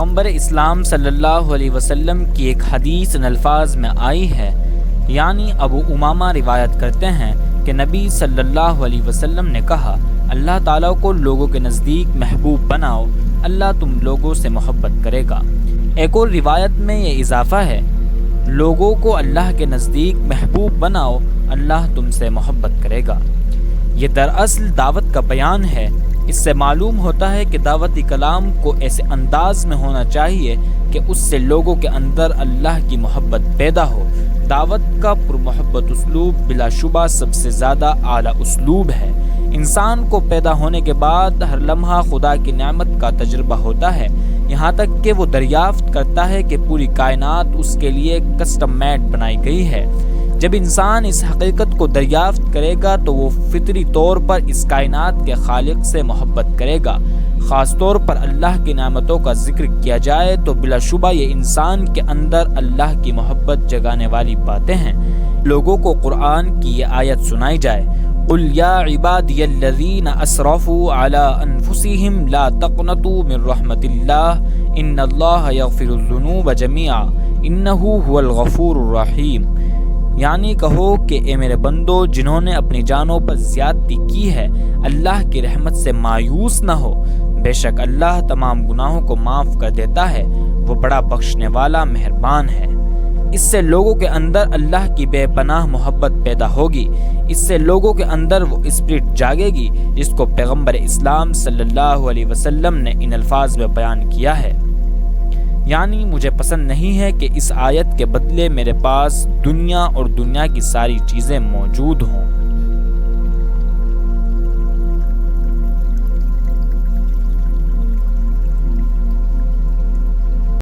پیغمبر اسلام صلی اللہ علیہ وسلم کی ایک حدیث ان الفاظ میں آئی ہے، یعنی ابو امامہ روایت کرتے ہیں کہ نبی صلی اللہ علیہ وسلم نے کہا، اللہ تعالیٰ کو لوگوں کے نزدیک محبوب بناؤ، اللہ تم لوگوں سے محبت کرے گا۔ ایک اور روایت میں یہ اضافہ ہے، لوگوں کو اللہ کے نزدیک محبوب بناؤ، اللہ تم سے محبت کرے گا۔ یہ دراصل دعوت کا بیان ہے۔ اس سے معلوم ہوتا ہے کہ دعوتی کلام کو ایسے انداز میں ہونا چاہیے کہ اس سے لوگوں کے اندر اللہ کی محبت پیدا ہو۔ دعوت کا پرمحبت اسلوب بلا شبہ سب سے زیادہ اعلیٰ اسلوب ہے۔ انسان کو پیدا ہونے کے بعد ہر لمحہ خدا کی نعمت کا تجربہ ہوتا ہے، یہاں تک کہ وہ دریافت کرتا ہے کہ پوری کائنات اس کے لیے کسٹم میڈ بنائی گئی ہے۔ جب انسان اس حقیقت کو دریافت کرے گا تو وہ فطری طور پر اس کائنات کے خالق سے محبت کرے گا۔ خاص طور پر اللہ کی نعمتوں کا ذکر کیا جائے تو بلا شبہ یہ انسان کے اندر اللہ کی محبت جگانے والی باتیں ہیں۔ لوگوں کو قرآن کی یہ آیت سنائی جائے، قُلْ يَا عِبَادِيَ الَّذِينَ أَسْرَفُوا عَلَىٰ أَنفُسِهِمْ لَا تَقْنَطُوا مِن رَحْمَةِ اللَّهِ إِنَّ اللَّهَ يَغْفِرُ الذُّنُوبَ جَمِيعًا إِنَّهُ هُوَ الْغَفُورُ الرَّحِيمُ۔ یعنی کہو کہ اے میرے بندو، جنہوں نے اپنی جانوں پر زیادتی کی ہے، اللہ کی رحمت سے مایوس نہ ہو، بے شک اللہ تمام گناہوں کو معاف کر دیتا ہے، وہ بڑا بخشنے والا مہربان ہے۔ اس سے لوگوں کے اندر اللہ کی بے پناہ محبت پیدا ہوگی، اس سے لوگوں کے اندر وہ اسپرٹ جاگے گی جس کو پیغمبر اسلام صلی اللہ علیہ وسلم نے ان الفاظ میں بیان کیا ہے، یعنی مجھے پسند نہیں ہے کہ اس آیت کے بدلے میرے پاس دنیا اور دنیا کی ساری چیزیں موجود ہوں۔